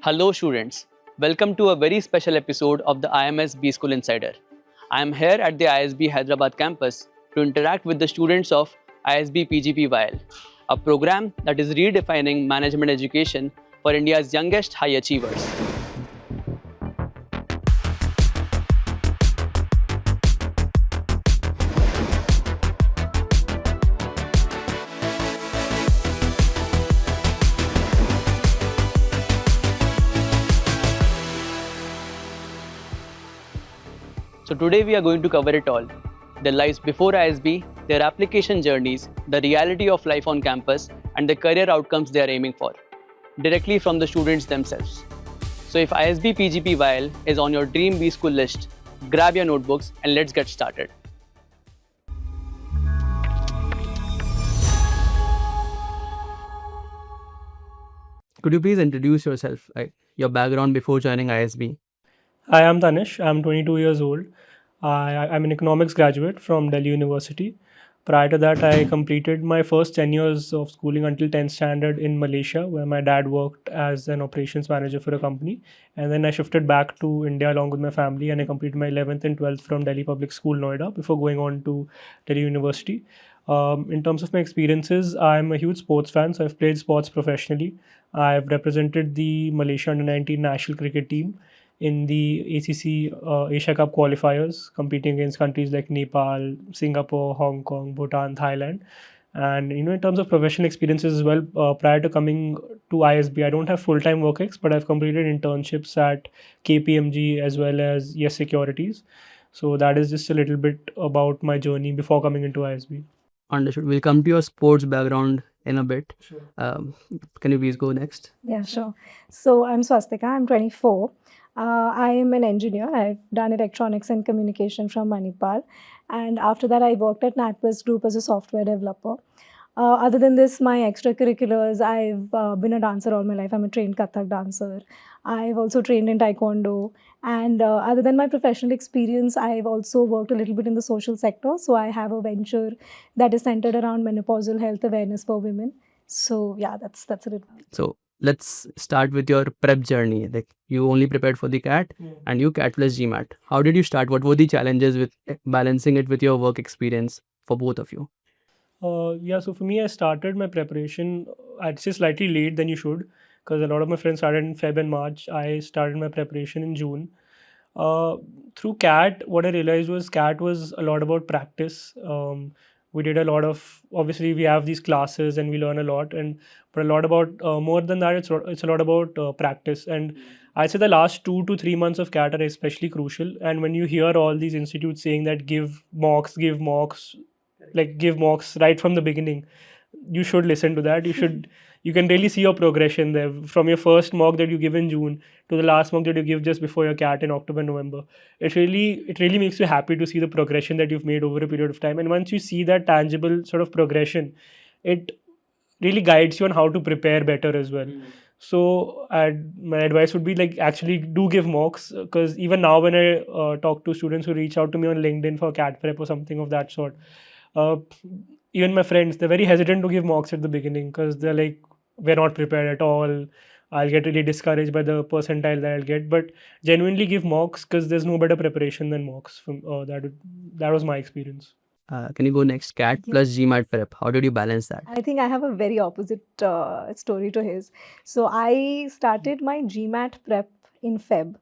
Hello students, welcome to a very special episode of the IMS B School Insider. I am here at the ISB Hyderabad campus to interact with the students of ISB PGP YL, a program that is redefining management education for India's youngest high achievers. So today we are going to cover it all. Their lives before ISB, their application journeys, the reality of life on campus, and the career outcomes they are aiming for, directly from the students themselves. So if ISB PGP YL is on your dream B school list, grab your notebooks and let's get started. Could you please introduce yourself, your background before joining ISB? Hi, I'm Tanish. I'm 22 years old. I'm an economics graduate from Delhi University. Prior to that, I completed my first 10 years of schooling until 10th standard in Malaysia, where my dad worked as an operations manager for a company. And then I shifted back to India along with my family, and I completed my 11th and 12th from Delhi Public School, Noida, before going on to Delhi University. In terms of my experiences, I'm a huge sports fan, so I've played sports professionally. I've represented the Malaysia under-19 national cricket team in the ACC Asia Cup qualifiers, competing against countries like Nepal, Singapore, Hong Kong, Bhutan, Thailand. And in terms of professional experiences as well, prior to coming to ISB, I don't have full-time work ex, but I've completed internships at KPMG as well as Yes Securities. So that is just a little bit about my journey before coming into ISB. Understood. We'll come to your sports background in a bit. Sure. Can you please go next? Yeah, sure. So I'm Swastika, I'm 24. I am an engineer. I've done electronics and communication from Manipal. And after that, I worked at NatWest Group as a software developer. Other than this, my extracurriculars, I've been a dancer all my life. I'm a trained Kathak dancer. I've also trained in Taekwondo. And other than my professional experience, I've also worked a little bit in the social sector. So I have a venture that is centered around menopausal health awareness for women. So yeah, that's a little. So let's start with your prep journey. Like you only prepared for the CAT and you CAT plus GMAT. How did you start? What were the challenges with balancing it with your work experience for both of you? So for me, I started my preparation, I'd say slightly late than you should, because a lot of my friends started in Feb and March. I started my preparation in June. Through CAT, what I realized was CAT was a lot about practice. We did a lot of, obviously we have these classes and we learn a lot, but a lot about more than that, it's a lot about practice. And I'd say the last 2 to 3 months of CAT are especially crucial. And when you hear all these institutes saying that give mocks, give mocks right from the beginning, you should listen to that. You can really see your progression there from your first mock that you give in June to the last mock that you give just before your CAT in October, November. It really makes you happy to see the progression that you've made over a period of time. And once you see that tangible sort of progression, it really guides you on how to prepare better as well. So my advice would be actually do give mocks, because even now when I talk to students who reach out to me on LinkedIn for CAT prep or something of that sort, even my friends, they're very hesitant to give mocks at the beginning because they're like, we're not prepared at all. I'll get really discouraged by the percentile that I'll get. But genuinely give mocks, because there's no better preparation than mocks. That was my experience. Can you go next? CAT plus GMAT prep. How did you balance that? I think I have a very opposite story to his. So I started my GMAT prep in Feb.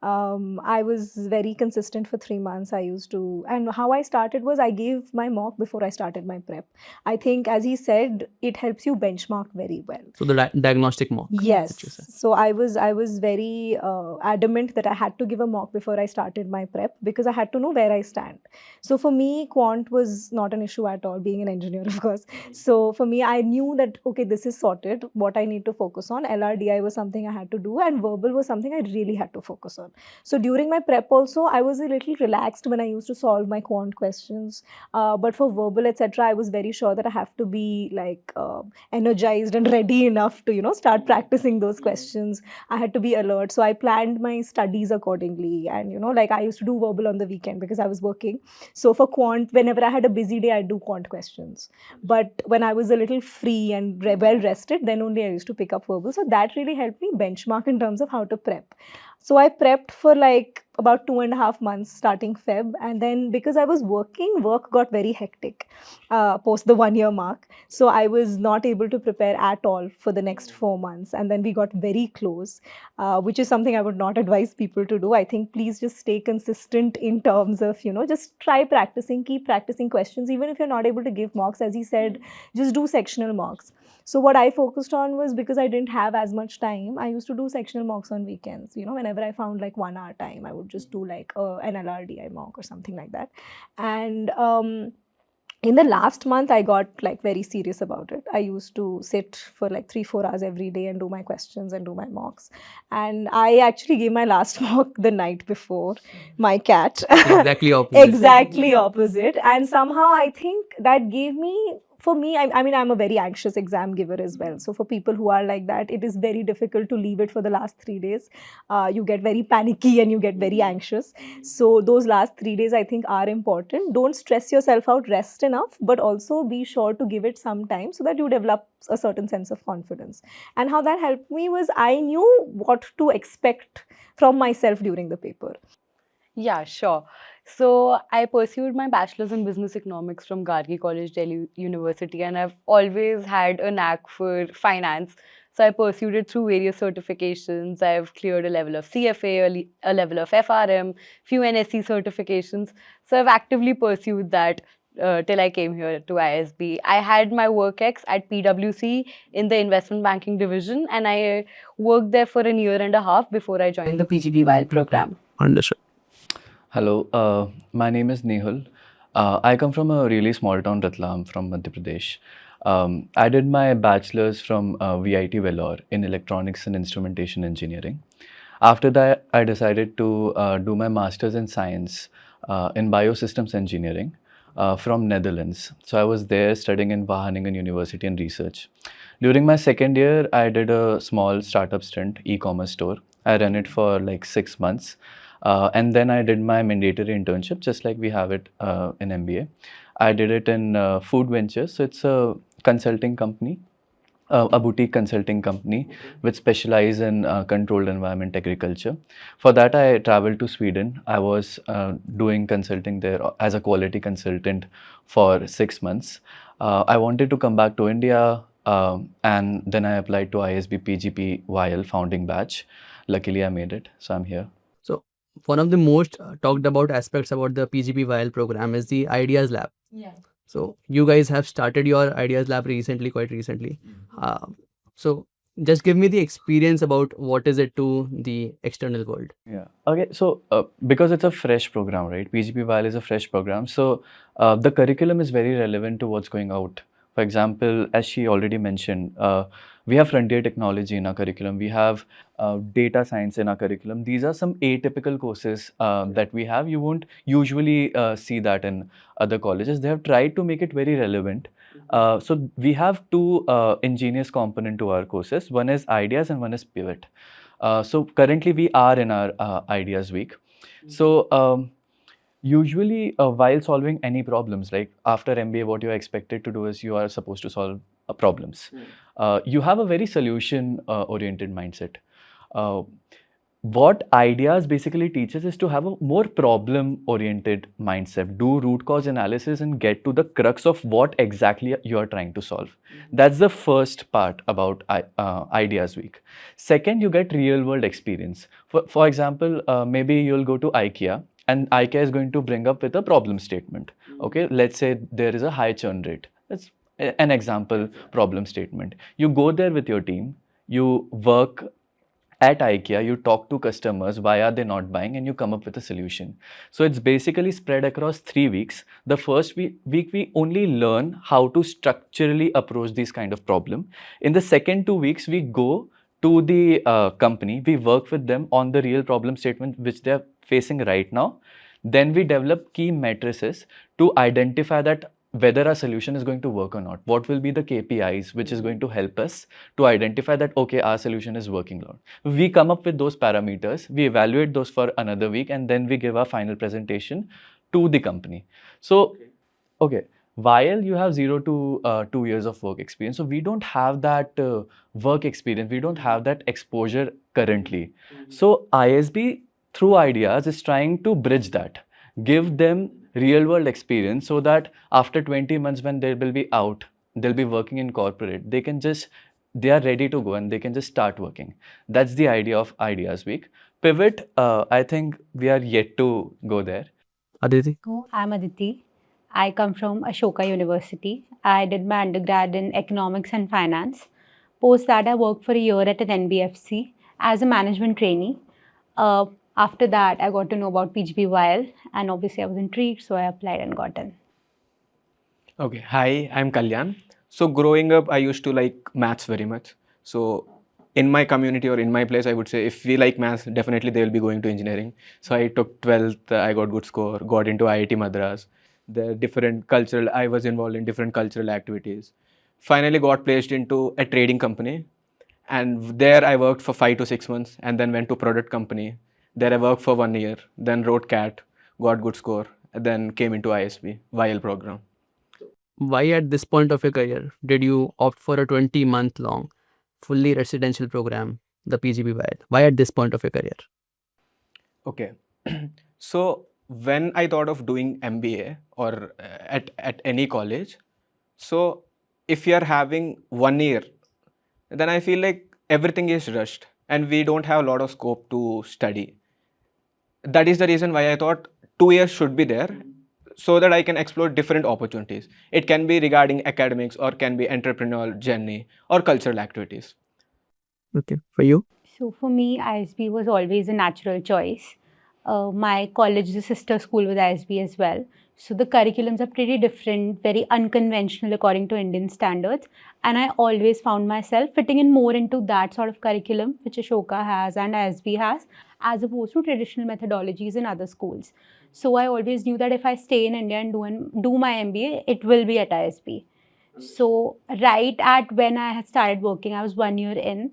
I was very consistent for 3 months. And how I started was I gave my mock before I started my prep. I think, as he said, it helps you benchmark very well. So the diagnostic mock. Yes. So I was very adamant that I had to give a mock before I started my prep, because I had to know where I stand. So for me, quant was not an issue at all, being an engineer, of course. So for me, I knew that, okay, this is sorted. What I need to focus on, LRDI was something I had to do, and verbal was something I really had to focus on. So during my prep also, I was a little relaxed when I used to solve my quant questions. But for verbal, etc., I was very sure that I have to be like energized and ready enough to, start practicing those questions. I had to be alert. So I planned my studies accordingly. And, like I used to do verbal on the weekend because I was working. So for quant, whenever I had a busy day, I'd do quant questions. But when I was a little free and well rested, then only I used to pick up verbal. So that really helped me benchmark in terms of how to prep. So I prepped for like about 2.5 months starting Feb. And then because I was working, work got very hectic post the 1 year mark. So I was not able to prepare at all for the next 4 months. And then we got very close, which is something I would not advise people to do. I think please just stay consistent in terms of, just try practicing, keep practicing questions. Even if you're not able to give mocks, as he said, just do sectional mocks. So what I focused on was, because I didn't have as much time, I used to do sectional mocks on weekends. Whenever I found like 1 hour time, I would just do like an LRDI mock or something like that. And in the last month, I got like very serious about it. I used to sit for like 3-4 hours every day and do my questions and do my mocks. And I actually gave my last mock the night before my cat. Exactly opposite. Exactly opposite. And somehow I think that gave me, for me, I mean, I'm a very anxious exam giver as well. So for people who are like that, it is very difficult to leave it for the last 3 days. You get very panicky and you get very anxious. So those last 3 days, I think, are important. Don't stress yourself out, rest enough, but also be sure to give it some time so that you develop a certain sense of confidence. And how that helped me was I knew what to expect from myself during the paper. Yeah, sure. So I pursued my bachelor's in business economics from GRE College, Delhi University, and I've always had a knack for finance. So I pursued it through various certifications. I've cleared a level of CFA, a level of FRM, few NSE certifications. So I've actively pursued that till I came here to ISB. I had my work ex at PwC in the investment banking division, and I worked there for a year and a half before I joined the PGP YL program. Understood. Hello, my name is Nehul. I come from a really small town, Ratlam, from Madhya Pradesh. I did my bachelor's from VIT Vellore in electronics and instrumentation engineering. After that, I decided to do my master's in science in biosystems engineering from Netherlands. So I was there studying in Wageningen University and research. During my second year, I did a small startup stint, e-commerce store. I ran it for like 6 months. And then I did my mandatory internship, just like we have it in MBA. I did it in Food Ventures. So it's a consulting company, a boutique consulting company which specializes in controlled environment agriculture. For that, I traveled to Sweden. I was doing consulting there as a quality consultant for 6 months. I wanted to come back to India, and then I applied to ISB PGP YL founding batch. Luckily, I made it, so I'm here. So one of the most talked about aspects about the PGP YL program is the Ideas Lab. Yeah. So you guys have started your Ideas Lab recently, quite recently. So just give me the experience about what is it to the external world. Yeah. Okay. So because it's a fresh program, right? PGP YL is a fresh program. So the curriculum is very relevant to what's going out. For example, as she already mentioned, we have frontier technology in our curriculum. We have data science in our curriculum. These are some atypical courses that we have. You won't usually see that in other colleges. They have tried to make it very relevant. So we have two ingenious component to our courses. One is ideas and one is pivot. So currently we are in our ideas week. So usually while solving any problems, like after MBA, what you're expected to do is you are supposed to solve problems. You have a very solution oriented mindset. What ideas basically teaches is to have a more problem oriented mindset, do root cause analysis and get to the crux of what exactly you are trying to solve. That's the first part about ideas week. Second, you get real world experience. For example, maybe you'll go to IKEA and IKEA is going to bring up with a problem statement. Okay, let's say there is a high churn rate. That's an example problem statement. You go there with your team, you work at IKEA, you talk to customers, why are they not buying, and you come up with a solution. So it's basically spread across 3 weeks. The first week we only learn how to structurally approach these kind of problem. In the second 2 weeks, we go to the company. We work with them on the real problem statement which they are facing right now. Then we develop key matrices to identify that whether our solution is going to work or not. What will be the KPIs which is going to help us to identify that, okay, our solution is working or not. We come up with those parameters, we evaluate those for another week, and then we give our final presentation to the company. So, okay, while you have 0 to 2 years of work experience, so we don't have that work experience, we don't have that exposure currently. So ISB through ideas is trying to bridge that, give them real world experience, so that after 20 months when they will be out, they'll be working in corporate, they are ready to go and they can just start working. That's the idea of Ideas Week. Pivot, I think we are yet to go there. Aditi? I'm Aditi. I come from Ashoka University. I did my undergrad in economics and finance. Post that, I worked for a year at an NBFC as a management trainee. After that, I got to know about PGP YL, and obviously I was intrigued, so I applied and got in. Okay, hi, I'm Kalyan. So growing up, I used to like maths very much. So in my community or in my place, I would say if we like maths, definitely they will be going to engineering. So I took 12th, I got good score, got into IIT Madras. I was involved in different cultural activities. Finally got placed into a trading company. And there I worked for 5 to 6 months and then went to product company. There I worked for 1 year, then wrote CAT, got good score, and then came into ISB, YL program. Why at this point of your career did you opt for a 20-month long fully residential program, the PGP YL? Why at this point of your career? Okay. So when I thought of doing MBA or at any college, so if you are having 1 year, then I feel like everything is rushed and we don't have a lot of scope to study. That is the reason why I thought 2 years should be there so that I can explore different opportunities. It can be regarding academics or can be entrepreneurial journey or cultural activities. Okay, for you? So for me, ISB was always a natural choice. My college is a sister school with ISB as well. So the curriculums are pretty different, very unconventional according to Indian standards. And I always found myself fitting in more into that sort of curriculum, which Ashoka has and ISB has, as opposed to traditional methodologies in other schools. So I always knew that if I stay in India and do my MBA, it will be at ISB. So right at when I had started working, I was 1 year in,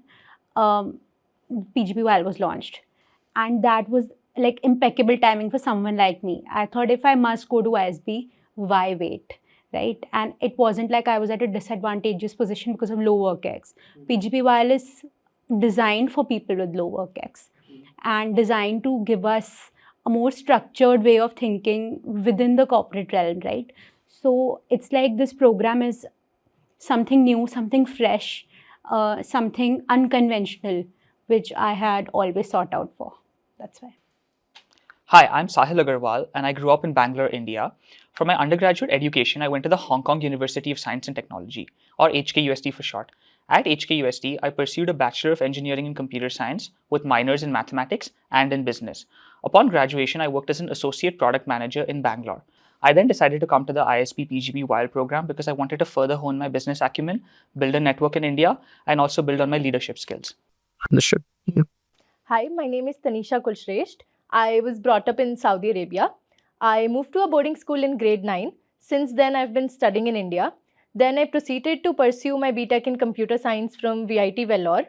PGP YL was launched. And that was like impeccable timing for someone like me. I thought if I must go to ISB, why wait, right? And it wasn't like I was at a disadvantageous position because of low work X. PGP YL is designed for people with low work X and designed to give us a more structured way of thinking within the corporate realm, right? So it's like this program is something new, something fresh, something unconventional, which I had always sought out for. That's why. Hi, I'm Sahil Agarwal and I grew up in Bangalore, India. For my undergraduate education, I went to the Hong Kong University of Science and Technology, or HKUST for short. At HKUST, I pursued a Bachelor of Engineering in Computer Science with minors in mathematics and in business. Upon graduation, I worked as an associate product manager in Bangalore. I then decided to come to the ISB PGP YL program because I wanted to further hone my business acumen, build a network in India, and also build on my leadership skills. Understood. Yeah. Hi, my name is Tanisha Kulshresht. I was brought up in Saudi Arabia. I moved to a boarding school in grade 9. Since then, I've been studying in India. Then I proceeded to pursue my BTech in computer science from VIT Vellore.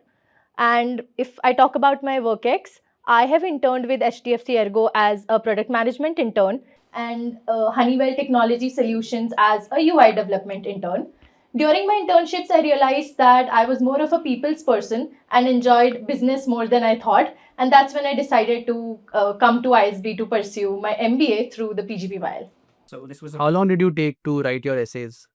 And if I talk about my work ex, I have interned with HDFC Ergo as a product management intern and Honeywell Technology Solutions as a UI development intern. During my internships, I realized that I was more of a people's person and enjoyed business more than I thought. And that's when I decided to come to ISB to pursue my MBA through the PGP YL. So how long did you take to write your essays?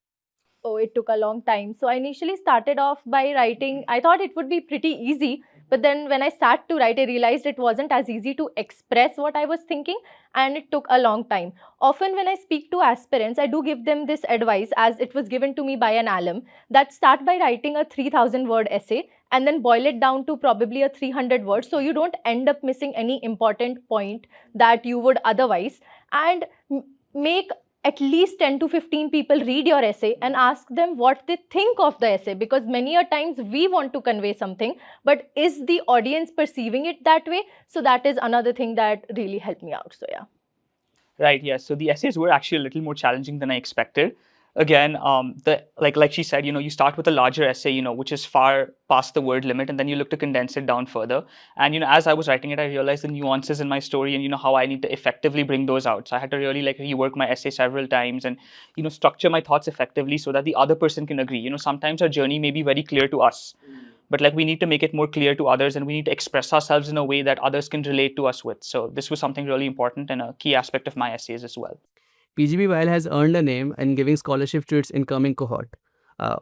Oh, it took a long time. So I initially started off by writing. I thought it would be pretty easy. But then when I sat to write, I realized it wasn't as easy to express what I was thinking. And it took a long time. Often when I speak to aspirants, I do give them this advice as it was given to me by an alum that start by writing a 3,000 word essay and then boil it down to probably a 300 words. So you don't end up missing any important point that you would otherwise. And make at least 10 to 15 people read your essay and ask them what they think of the essay, because many a times we want to convey something, but is the audience perceiving it that way? So that is another thing that really helped me out. So yeah. Right. Yes. So the essays were actually a little more challenging than I expected. Again, the like she said, you start with a larger essay, which is far past the word limit, and then you look to condense it down further. And as I was writing it, I realized the nuances in my story and how I need to effectively bring those out. So I had to really rework my essay several times and structure my thoughts effectively so that the other person can agree. Sometimes our journey may be very clear to us, but we need to make it more clear to others, and we need to express ourselves in a way that others can relate to us with. So this was something really important and a key aspect of my essays as well. PGP YL has earned a name in giving scholarships to its incoming cohort. Uh,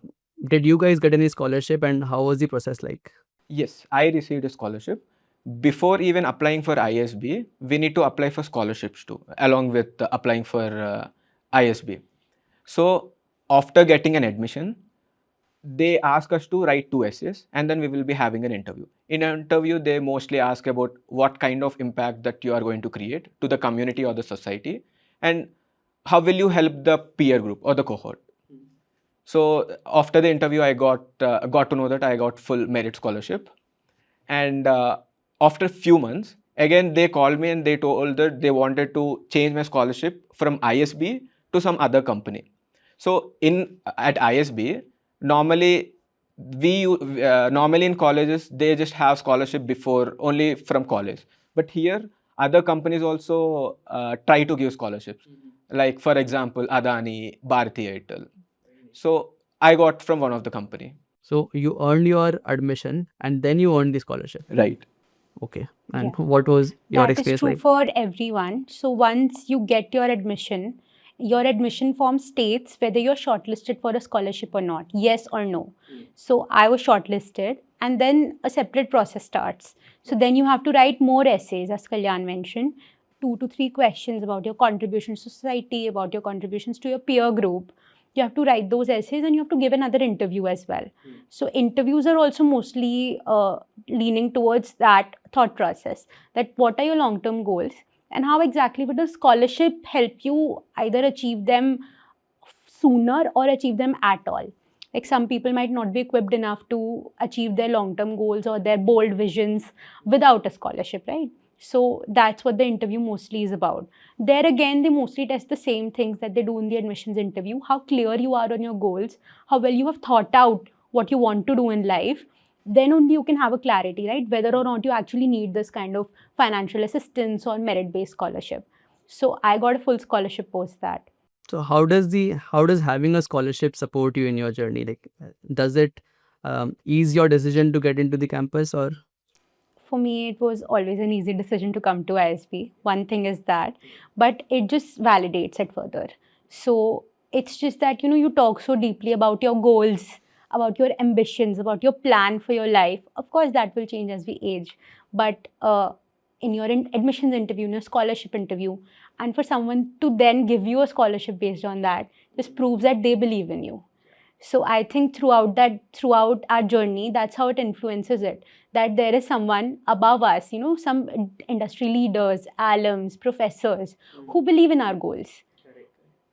did you guys get any scholarship, and how was the process like? Yes, I received a scholarship. Before even applying for ISB, we need to apply for scholarships too, along with applying for ISB. So after getting an admission, they ask us to write 2 essays, and then we will be having an interview. In an interview, they mostly ask about what kind of impact that you are going to create to the community or the society, and how will you help the peer group or the cohort. So after the interview, I got to know that I got full merit scholarship, and after a few months, again they called me and they told that they wanted to change my scholarship from ISB to some other company. So at ISB, normally normally in colleges they just have scholarship before only from college, but here other companies also try to give scholarships, like for example Adani, Bharti Airtel. So I got from one of the company. So you earned your admission and then you earned the scholarship. Right. Okay. And Yeah. what was your That is experience true like? for everyone. So once you get your admission form states whether you're shortlisted for a scholarship or not, yes or no. So I was shortlisted, and then a separate process starts. So then you have to write more essays, as Kalyan mentioned, 2 to 3 questions about your contributions to society, about your contributions to your peer group. You have to write those essays, and you have to give another interview as well. So interviews are also mostly leaning towards that thought process, that what are your long-term goals and how exactly would a scholarship help you either achieve them sooner or achieve them at all. Like some people might not be equipped enough to achieve their long-term goals or their bold visions without a scholarship, right? So that's what the interview mostly is about. There again, they mostly test the same things that they do in the admissions interview: how clear you are on your goals, how well you have thought out what you want to do in life. Then only you can have a clarity, right? Whether or not you actually need this kind of financial assistance or merit-based scholarship. So I got a full scholarship post that. So how does having a scholarship support you in your journey? Like, does it ease your decision to get into the campus, or? For me, it was always an easy decision to come to ISB. One thing is that, but it just validates it further. So it's just that, you talk so deeply about your goals, about your ambitions, about your plan for your life. Of course, that will change as we age. But in your admissions interview, in your scholarship interview, and for someone to then give you a scholarship based on that, just proves that they believe in you. So I think throughout our journey, that's how it influences it, that there is someone above us, some industry leaders, alums, professors who believe in our goals.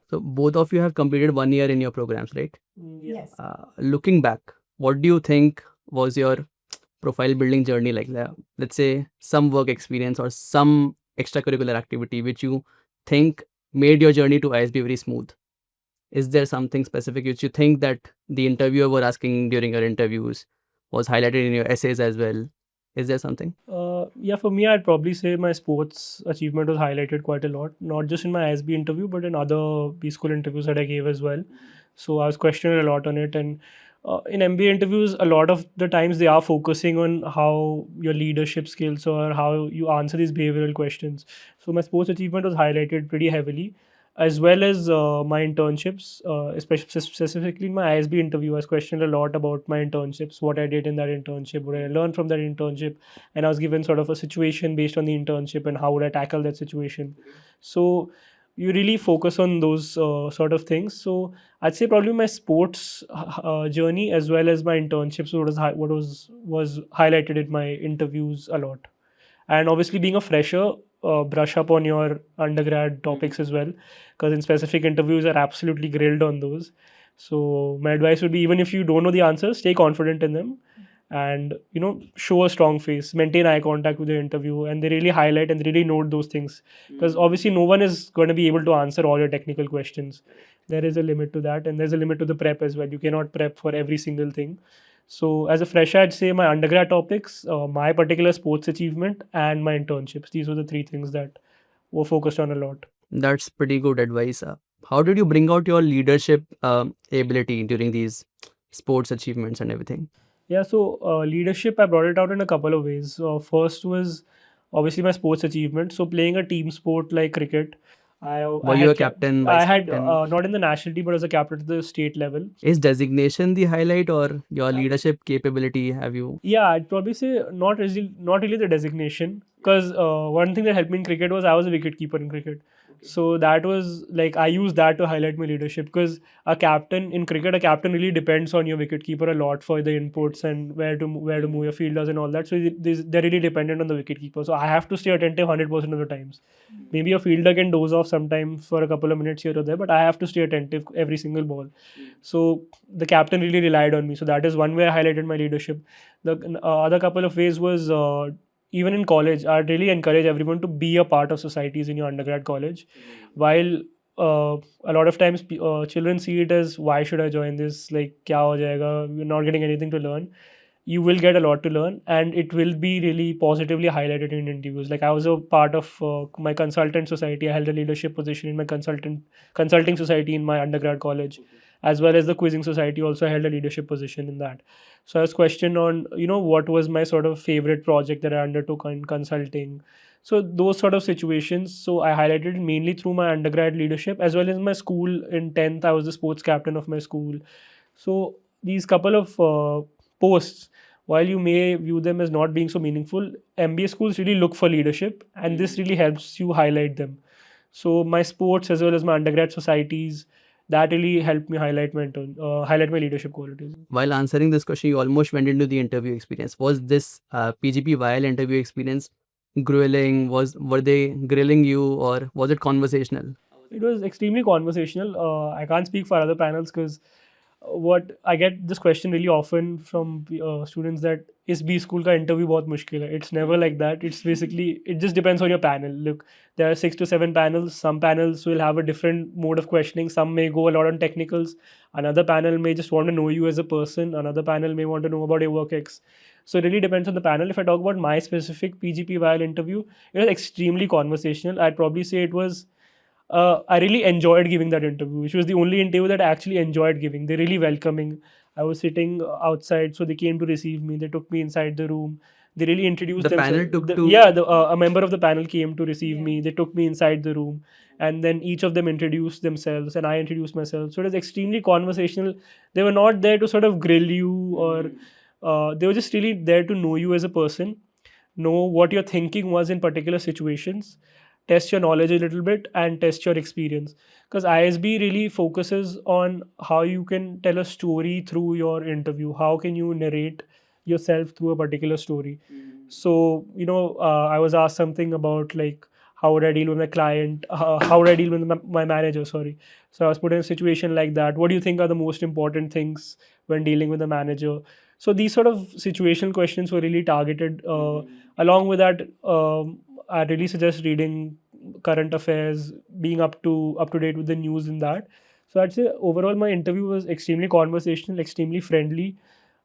So both of you have completed 1 year in your programs, right? Yes. Looking back, what do you think was your profile building journey like? Let's say some work experience or some extracurricular activity which you think made your journey to ISB very smooth. Is there something specific which you think that the interviewer were asking during your interviews was highlighted in your essays as well? Is there something? Yeah, for me, I'd probably say my sports achievement was highlighted quite a lot, not just in my ISB interview, but in other B school interviews that I gave as well. So I was questioned a lot on it. And in MBA interviews, a lot of the times they are focusing on how your leadership skills or how you answer these behavioral questions. So my sports achievement was highlighted pretty heavily, as well as my internships, especially specifically in my ISB interview. I was questioned a lot about my internships, what I did in that internship, what I learned from that internship, and I was given sort of a situation based on the internship and how would I tackle that situation. So you really focus on those sort of things. So I'd say probably my sports journey as well as my internships was highlighted in my interviews a lot. And obviously, being a fresher, brush up on your undergrad topics as well, because in specific interviews are absolutely grilled on those. So my advice would be, even if you don't know the answers, stay confident in them, and show a strong face, maintain eye contact with the interview, and they really highlight and really note those things, because obviously no one is going to be able to answer all your technical questions. There is a limit to that, and there's a limit to the prep as well. You cannot prep for every single thing. So as a fresher, I'd say my undergrad topics, my particular sports achievement, and my internships. These were the three things that were focused on a lot. That's pretty good advice. How did you bring out your leadership ability during these sports achievements and everything? Yeah, so leadership, I brought it out in a couple of ways. First was obviously my sports achievement. So playing a team sport like cricket, Were you a captain, I vice had captain? not in the national team, but as a captain at the state level. Is designation the highlight or your leadership capability? Have you? Yeah, I'd probably say not really the designation, because one thing that helped me in cricket was I was a wicket keeper in cricket. So that was like I used that to highlight my leadership, because a captain in cricket, a captain really depends on your wicket keeper a lot for the inputs and where to move your fielders and all that. So they're really dependent on the wicket keeper. So I have to stay attentive 100% of the times. Maybe a fielder can doze off sometimes for a couple of minutes here or there, but I have to stay attentive every single ball. So the captain really relied on me. So that is one way I highlighted my leadership. The other couple of ways was even in college, I'd really encourage everyone to be a part of societies in your undergrad college. While a lot of times children see it as, why should I join this? Like, kya ho jayega? You're not getting anything to learn. You will get a lot to learn, and it will be really positively highlighted in interviews. Like, I was a part of my consultant society. I held a leadership position in my consulting society in my undergrad college, as well as the quizzing society. Also, I held a leadership position in that. So I was questioned on, what was my sort of favorite project that I undertook in consulting. So those sort of situations. So I highlighted it mainly through my undergrad leadership, as well as my school. In 10th, I was the sports captain of my school. So these couple of posts, while you may view them as not being so meaningful, MBA schools really look for leadership, and this really helps you highlight them. So my sports, as well as my undergrad societies, that really helped me highlight my leadership qualities. While answering this question, you almost went into the interview experience. Was this PGP YL interview experience grilling? Were they grilling you, or was it conversational? It was extremely conversational. I can't speak for other panels, because what I get this question really often from students, that is B school ka interview bahut mushkil hai. It's never like that. It's basically, it just depends on your panel. Look, there are 6 to 7 panels. Some panels will have a different mode of questioning. Some may go a lot on technicals. Another panel may just want to know you as a person. Another panel may want to know about your work ex. So it really depends on the panel. If I talk about my specific PGP YL interview, it was extremely conversational. I'd probably say it was I really enjoyed giving that interview, which was the only interview that I actually enjoyed giving. They're really welcoming. I was sitting outside, so they came to receive me. They took me inside the room. They really introduced The themselves. panel took to- Yeah, a member of the panel came to receive me. They took me inside the room, and then each of them introduced themselves, and I introduced myself. So it was extremely conversational. They were not there to sort of grill you, or they were just really there to know you as a person, know what your thinking was in particular situations, test your knowledge a little bit, and test your experience. Because ISB really focuses on how you can tell a story through your interview. How can you narrate yourself through a particular story? So, I was asked something about, like, how would I deal with my client? How would I deal with my manager? Sorry. So I was put in a situation like that. What do you think are the most important things when dealing with a manager? So these sort of situational questions were really targeted. Along with that, I really suggest reading current affairs, being up to date with the news in that. So I'd say overall my interview was extremely conversational, extremely friendly.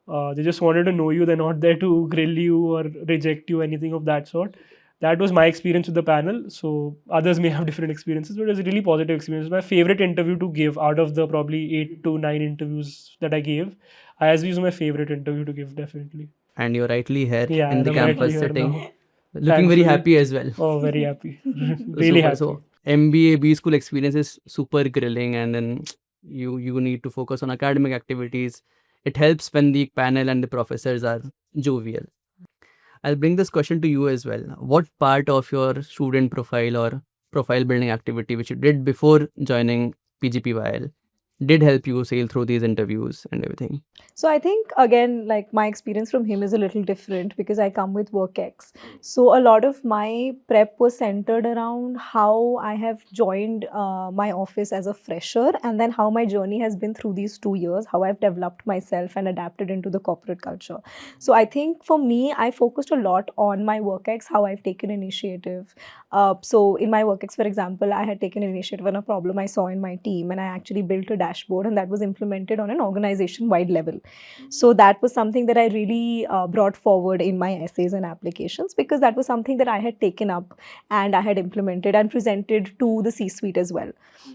They just wanted to know you. They're not there to grill you or reject you, anything of that sort. That was my experience with the panel. So others may have different experiences, but it was a really positive experience. My favorite interview to give out of the probably 8 to 9 interviews that I gave, ISB was my favorite interview to give, definitely. And you're rightly here Yeah, in the I'm rightly campus here setting, now. looking very Thankfully. happy as well. Oh, very happy. Really Super. happy. So MBA B school experience is super grilling, and then you need to focus on academic activities. It helps when the panel and the professors are jovial. I'll bring this question to you as well. What part of your student profile or profile building activity which you did before joining PGPYL did help you sail through these interviews and everything? So I think again, like my experience from him is a little different because I come with WorkX. So a lot of my prep was centered around how I have joined my office as a fresher, and then how my journey has been through these 2 years, how I've developed myself and adapted into the corporate culture. So I think for me, I focused a lot on my WorkX, how I've taken initiative. So in my WorkX, for example, I had taken initiative on a problem I saw in my team, and I actually built a dashboard, and that was implemented on an organization-wide level. So that was something that I really brought forward in my essays and applications, because that was something that I had taken up and I had implemented and presented to the C-suite as well.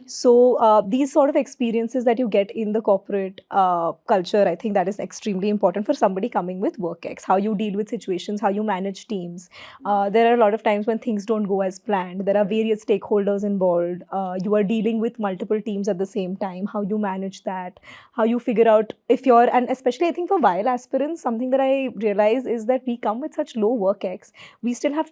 So these sort of experiences that you get in the corporate culture, I think that is extremely important for somebody coming with WorkX. How you deal with situations, how you manage teams. There are a lot of times when things don't go as planned. There are various stakeholders involved. You are dealing with multiple teams at the same time. How you manage that, how you figure out if you're, and especially I think for YL aspirants, something that I realize is that we come with such low WorkX.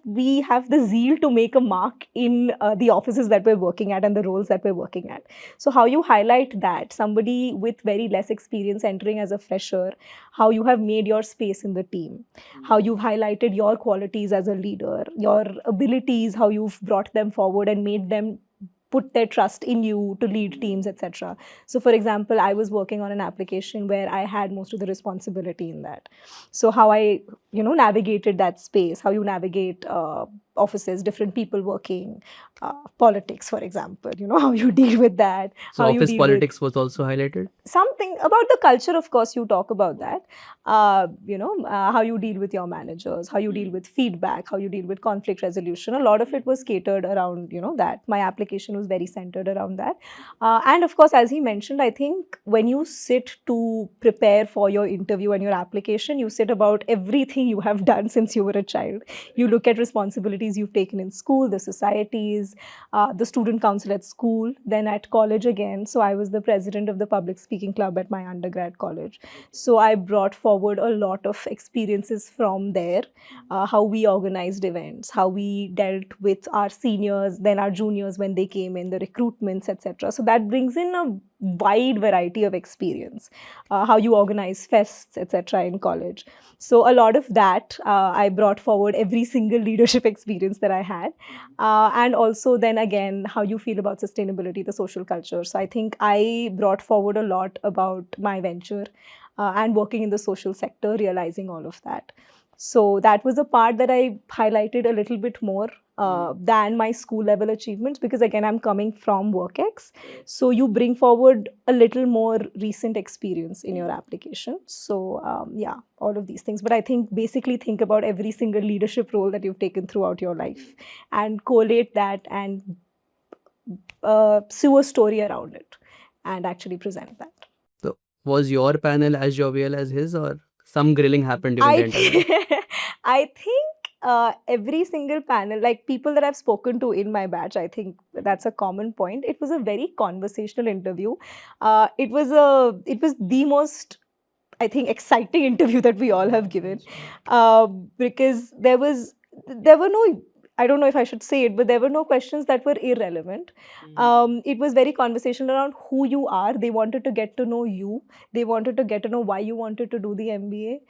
We have the zeal to make a mark in the offices that we're working at and the roles that we're working at. So how you highlight that, somebody with very less experience entering as a fresher, how you have made your space in the team, how you've highlighted your qualities as a leader, your abilities, how you've brought them forward and made them put their trust in you to lead teams, etc. So for example, I was working on an application where I had most of the responsibility in that. So how I, navigated that space, how you navigate offices, different people working, politics, for example, how you deal with that. So how you office deal politics was also highlighted? something about the culture, of course, you talk about that. How you deal with your managers, how you deal with feedback, how you deal with conflict resolution. A lot of it was catered around, that. My application was very centered around that. And of course, as he mentioned, I think when you sit to prepare for your interview and your application, you sit about everything you have done since you were a child. You look at responsibilities you've taken in school, the societies, the student council at school, then at college again. So I was the president of the public speaking club at my undergrad college. So I brought forward a lot of experiences from there, how we organized events, how we dealt with our seniors, then our juniors when they came in, the recruitments, etc. So that brings in a wide variety of experience, how you organize fests, etc. in college. So a lot of that, I brought forward every single leadership experience that I had. And also then again, how you feel about sustainability, the social culture. So I think I brought forward a lot about my venture and working in the social sector, realizing all of that. So that was a part that I highlighted a little bit more than my school level achievements, because again, I'm coming from WorkX. So you bring forward a little more recent experience in your application. So yeah, all of these things. But I think basically think about every single leadership role that you've taken throughout your life and collate that and sew a story around it and actually present that. So was your panel as jovial as his, or some grilling happened during the interview? I think every single panel, like people that I've spoken to in my batch, I think that's a common point. It was a very conversational interview. It was the most, I think, exciting interview that we all have given, because there were no, I don't know if I should say it, but there were no questions that were irrelevant. It was very conversational around who you are. They wanted to get to know you. They wanted to get to know why you wanted to do the MBA.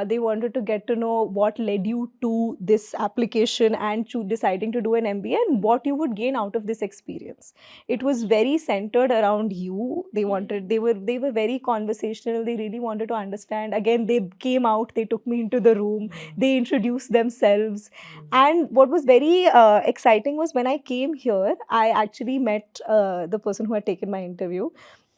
They wanted to get to know what led you to this application and to deciding to do an MBA, and what you would gain out of this experience. It was very centered around you. They were very conversational. They really wanted to understand. Again, they came out, they took me into the room, they introduced themselves. And what was very exciting was when I came here, I actually met the person who had taken my interview.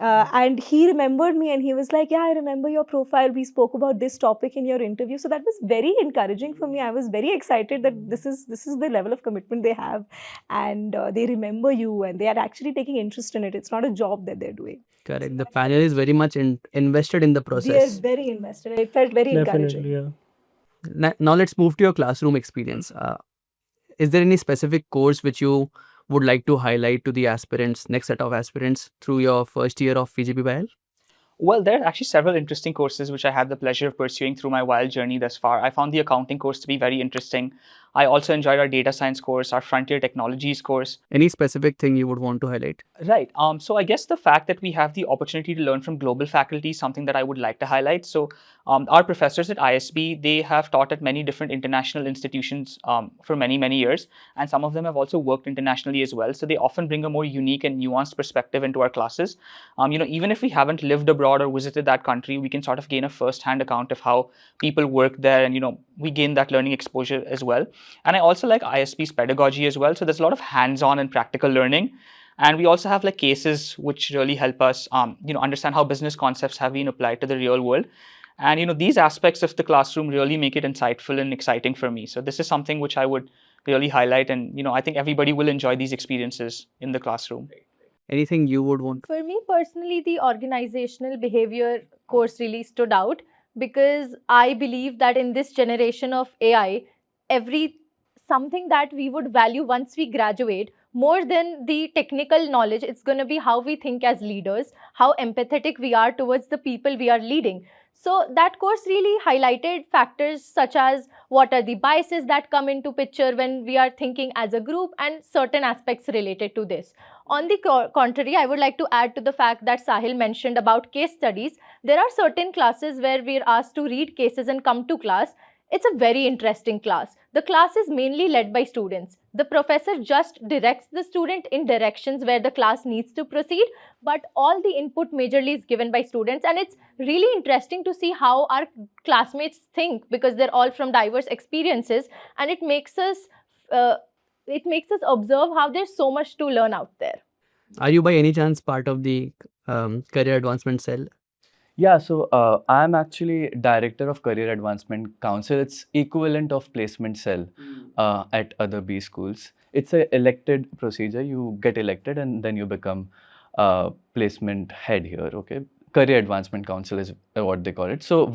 And he remembered me and he was like, yeah, I remember your profile. We spoke about this topic in your interview. So that was very encouraging for me. I was very excited that this is the level of commitment they have, and they remember you and they are actually taking interest in it. It's not a job that they're doing. Correct. The panel is very much invested in the They are process. very invested. It felt very encouraging. Definitely, yeah. Now let's move to your classroom experience. Is there any specific course which you would like to highlight to the aspirants, next set of aspirants, through your first year of PGP YL? Well, there are actually several interesting courses which I had the pleasure of pursuing through my YL journey thus far. I found the accounting course to be very interesting. I also enjoyed our data science course, our frontier technologies course. Any specific thing you would want to highlight? Right. So I guess the fact that we have the opportunity to learn from global faculty is something that I would like to highlight. So our professors at ISB, they have taught at many different international institutions for many, many years. And some of them have also worked internationally as well. So they often bring a more unique and nuanced perspective into our classes. Even if we haven't lived abroad or visited that country, we can sort of gain a first-hand account of how people work there. And, we gain that learning exposure as well. And I also like ISB's pedagogy as well. So there's a lot of hands-on and practical learning. And we also have like cases which really help us, understand how business concepts have been applied to the real world. And, these aspects of the classroom really make it insightful and exciting for me. So this is something which I would really highlight. And, I think everybody will enjoy these experiences in the classroom. Anything you would want? For me personally, the organizational behavior course really stood out because I believe that in this generation of AI, something that we would value once we graduate more than the technical knowledge, it's going to be how we think as leaders, how empathetic we are towards the people we are leading. So that course really highlighted factors such as what are the biases that come into picture when we are thinking as a group and certain aspects related to this. On the contrary, I would like to add to the fact that Sahil mentioned about case studies. There are certain classes where we are asked to read cases and come to class. It's a very interesting class. The class is mainly led by students. The professor just directs the student in directions where the class needs to proceed, but all the input majorly is given by students, and it's really interesting to see how our classmates think because they're all from diverse experiences, and it makes us observe how there's so much to learn out there. Are you by any chance part of the career advancement cell? Yeah, so I'm actually Director of Career Advancement Council. It's equivalent of placement cell at other B schools. It's a elected procedure. You get elected and then you become placement head here, okay? Career Advancement Council is what they call it. So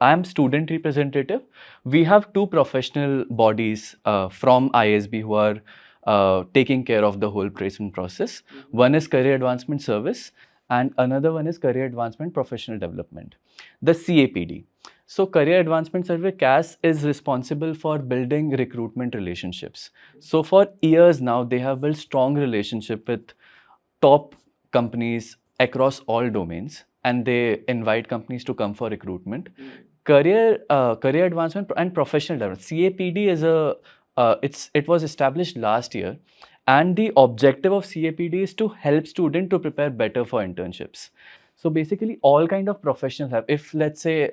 I'm student representative. We have two professional bodies from ISB who are taking care of the whole placement process. One is Career Advancement Service, and another one is Career Advancement Professional Development, the CAPD. So Career Advancement Service CAS is responsible for building recruitment relationships. So for years now, they have built strong relationship with top companies across all domains, and they invite companies to come for recruitment. Career Advancement and Professional Development, CAPD is it was established last year. And the objective of CAPD is to help students to prepare better for internships. So basically, all kind of professionals have. If let's say,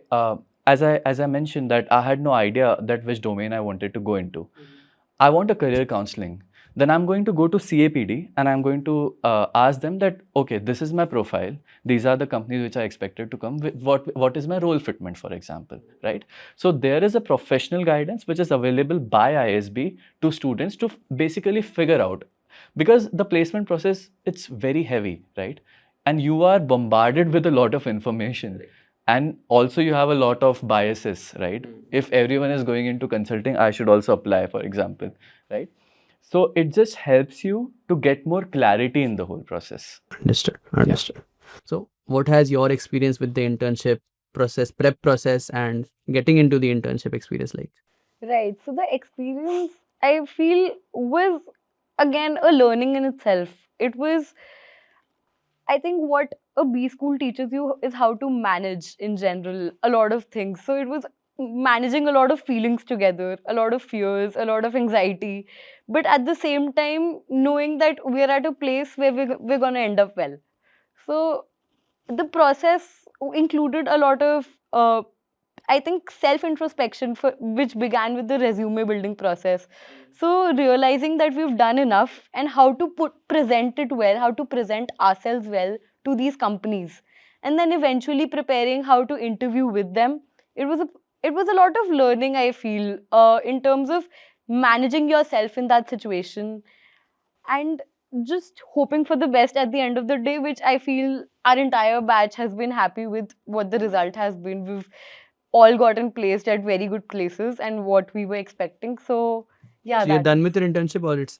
as I mentioned, that I had no idea that which domain I wanted to go into. I want a career counseling. Then I'm going to go to CAPD and I'm going to ask them that, okay, this is my profile. These are the companies which I expected to come with. What is my role fitment, for example, right? So there is a professional guidance which is available by ISB to students to basically figure out, because the placement process, it's very heavy, right? And you are bombarded with a lot of information. And also you have a lot of biases, right? If everyone is going into consulting, I should also apply, for example, right? So it just helps you to get more clarity in the whole process. Understood. So what has your experience with the internship process, prep process, and getting into the internship experience like? Right. So the experience, I feel, was again a learning in itself. It was, I think, what a B school teaches you is how to manage in general a lot of things. So it was managing a lot of feelings together, a lot of fears, a lot of anxiety, but at the same time knowing that we're at a place where we're going to end up well. So the process included a lot of I think self-introspection, which began with the resume building process. So realizing that we've done enough and how to present it well, how to present ourselves well to these companies, and then eventually preparing how to interview with them. It was a lot of learning, I feel, in terms of managing yourself in that situation and just hoping for the best at the end of the day, which I feel our entire batch has been happy with what the result has been. We've all gotten placed at very good places and what we were expecting. So yeah. So you're done with your internship or it's?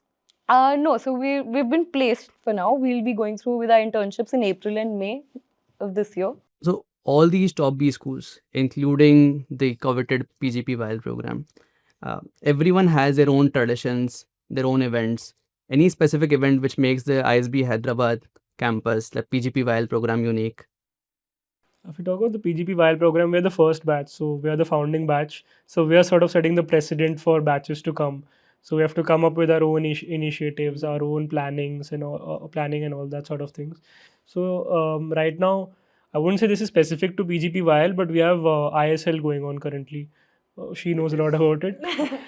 No, so we've been placed for now. We'll be going through with our internships in April and May of this year. So all these top B schools, including the coveted PGP YL program, Everyone has their own traditions, their own events. Any specific event which makes the ISB Hyderabad campus, the PGP YL program unique? If we talk about the PGP YL program, we're the first batch, so we are the founding batch. So we are sort of setting the precedent for batches to come. So we have to come up with our own initiatives, our own plannings and planning and all that sort of things. So right now, I wouldn't say this is specific to PGP YL, but we have ISL going on currently. She knows a lot about it.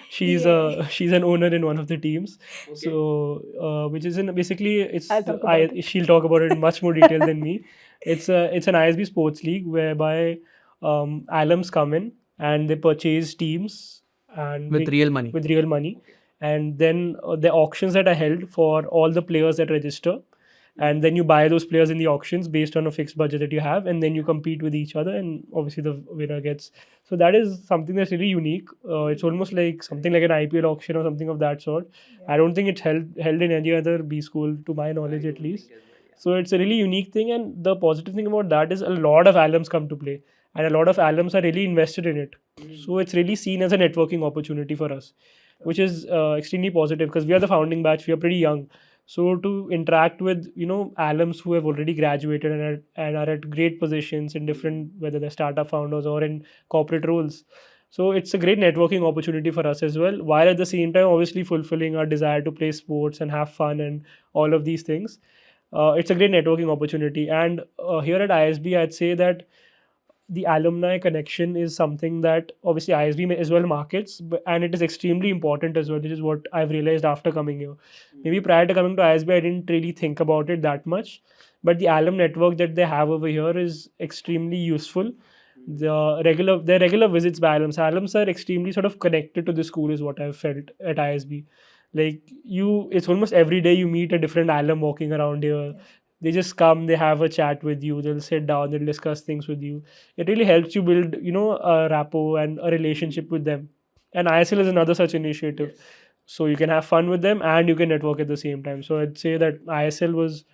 She's an owner in one of the teams. So which is in basically it's I'll talk about it. she'll talk about it in much more detail than me. It's an ISB sports league whereby alums come in and they purchase teams and With real money. with real money, and then the auctions that are held for all the players that register, and then you buy those players in the auctions based on a fixed budget that you have, and then you compete with each other, and obviously the winner gets. So that is something that's really unique. It's almost like something like an IPL auction or something of that sort. I don't think it's held in any other B school, to my knowledge at least. So it's a really unique thing, and the positive thing about that is a lot of alums come to play, and a lot of alums are really invested in it. So it's really seen as a networking opportunity for us, which is extremely positive because we are the founding batch. We are pretty young, so to interact with alums who have already graduated and are at great positions in different, whether they're startup founders or in corporate roles. So it's a great networking opportunity for us as well, while at the same time obviously fulfilling our desire to play sports and have fun and all of these things. It's a great networking opportunity. And here at ISB, I'd say that the alumni connection is something that obviously ISB as well markets, and it is extremely important as well, which is what I've realized after coming here. Maybe prior to coming to ISB, I didn't really think about it that much, but the alum network that they have over here is extremely useful. Their regular visits by alums are extremely sort of connected to the school, is what I've felt at ISB. Like it's almost every day you meet a different alum walking around here. They just come, they have a chat with you, they'll sit down, they'll discuss things with you. It really helps you build a rapport and a relationship with them. And ISL is another such initiative. So you can have fun with them and you can network at the same time. So I'd say that ISL was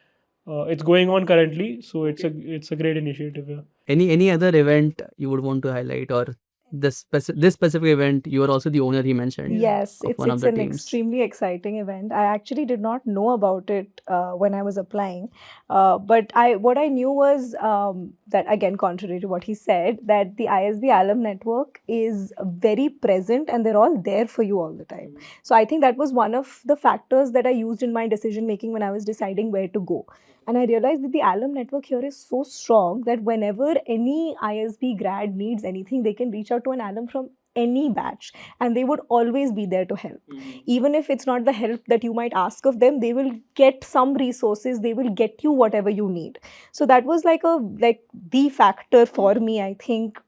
it's going on currently, so it's a great initiative. Yeah. Any other event you would want to highlight, or this specific event? You are also the owner, he mentioned. Yes, of it's one of the an teams. extremely exciting event. I actually did not know about it when I was applying, but what I knew was that, again, contrary to what he said, that the ISB alum network is very present and they're all there for you all the time. So I think that was one of the factors that I used in my decision making when I was deciding where to go. And I realized that the alum network here is so strong that whenever any ISB grad needs anything, they can reach out to an alum from any batch and they would always be there to help. Even if it's not the help that you might ask of them, they will get some resources, they will get you whatever you need. So that was like the factor for me, I think,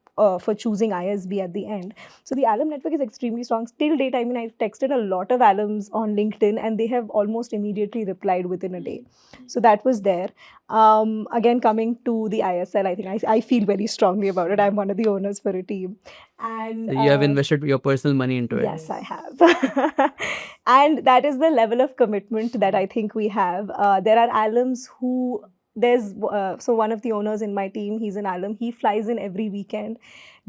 for choosing ISB at the end. So the alum network is extremely strong. Till date, I mean, I've texted a lot of alums on LinkedIn and they have almost immediately replied within a day. So that was there. Again, coming to the ISL, I think I feel very strongly about it. I'm one of the owners for a team. And So you have invested your personal money into it. yes, I have. And that is the level of commitment that I think we have. There are alums who so one of the owners in my team, he's an alum. He flies in every weekend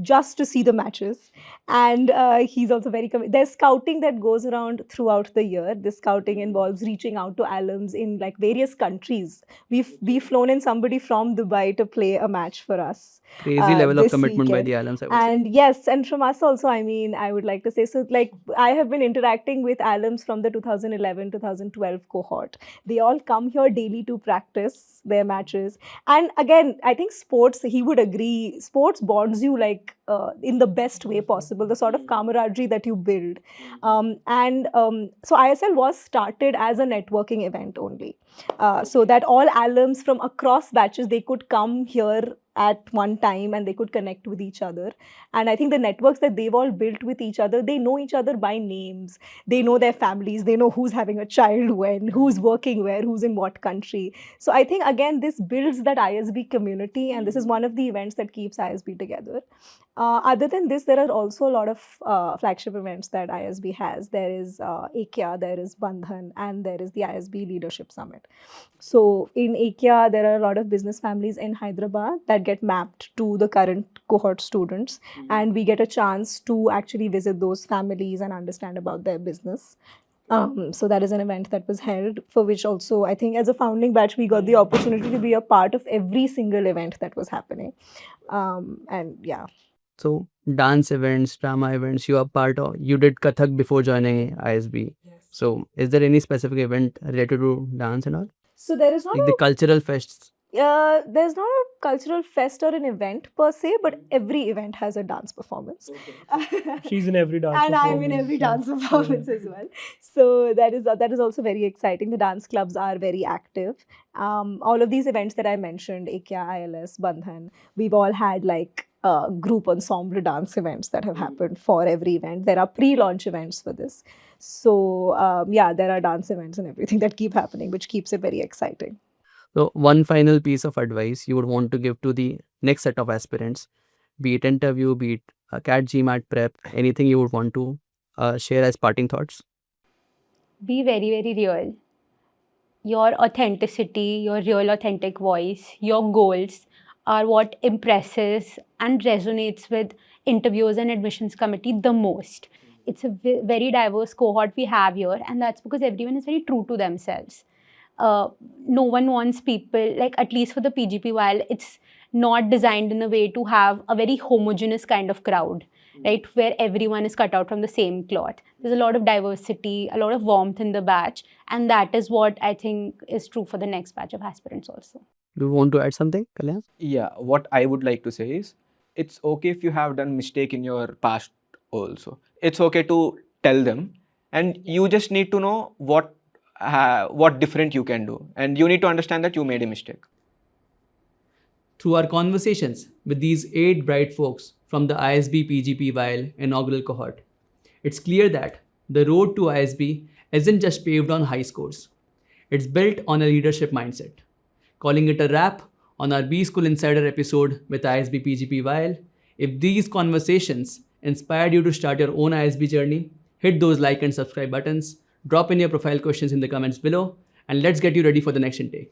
just to see the matches, and he's also very there's scouting that goes around throughout the year. This scouting involves reaching out to alums in like various countries. We've flown in somebody from Dubai to play a match for us. Crazy level of this commitment by weekend. the alums, I would say. And yes, and from us also, I mean, I would like to say, so like I have been interacting with alums from the 2011-2012 cohort. They all come here daily to practice their matches. And again, I think sports, he would agree, sports bonds you like in the best way possible, the sort of camaraderie that you build. So ISL was started as a networking event only. So that all alums from across batches, they could come here at one time and they could connect with each other. And I think the networks that they've all built with each other, they know each other by names, they know their families, they know who's having a child when, who's working where, who's in what country. So I think, again, this builds that ISB community, and this is one of the events that keeps ISB together. Other than this, there are also a lot of flagship events that ISB has. There is AKIA, there is Bandhan, and there is the ISB Leadership Summit. So in AKIA, there are a lot of business families in Hyderabad that get mapped to the current cohort students, and we get a chance to actually visit those families and understand about their business. So that is an event that was held, for which also I think as a founding batch, we got the opportunity to be a part of every single event that was happening. And yeah. So dance events, drama events, you are part of, you did Kathak before joining ISB. Yes. So is there any specific event related to dance and all? So there is not Like the cultural fests? there's not a cultural fest or an event per se, but every event has a dance performance. She's in every dance and I'm in performance, every yeah. dance performance as well. So that is also very exciting. The dance clubs are very active. All of these events that I mentioned, AKIA, ILS, Bandhan, we've all had like group ensemble dance events that have happened for every event. There are pre-launch events for this. So yeah, there are dance events and everything that keep happening, which keeps it very exciting. So one final piece of advice you would want to give to the next set of aspirants, be it interview, be it CAT GMAT prep, anything you would want to share as parting thoughts? Be very, very real. Your authenticity, your real authentic voice, your goals are what impresses and resonates with interviewers and admissions committee the most. It's a very diverse cohort we have here, and that's because everyone is very true to themselves. No one wants people, like at least for the PGP YL, it's not designed in a way to have a very homogeneous kind of crowd, right, where everyone is cut out from the same cloth. There's a lot of diversity, a lot of warmth in the batch, and that is what I think is true for the next batch of aspirants also. Do you want to add something, Kalyan? Yeah, what I would like to say is, it's okay if you have done mistake in your past also. It's okay to tell them, and you just need to know what different you can do, and you need to understand that you made a mistake. Through our conversations with these 8 bright folks from the ISB PGP YL inaugural cohort, it's clear that the road to ISB isn't just paved on high scores. It's built on a leadership mindset. Calling it a wrap on our B School Insider episode with ISB PGP YL. If these conversations inspired you to start your own ISB journey, hit those like and subscribe buttons, drop in your profile questions in the comments below, and let's get you ready for the next intake.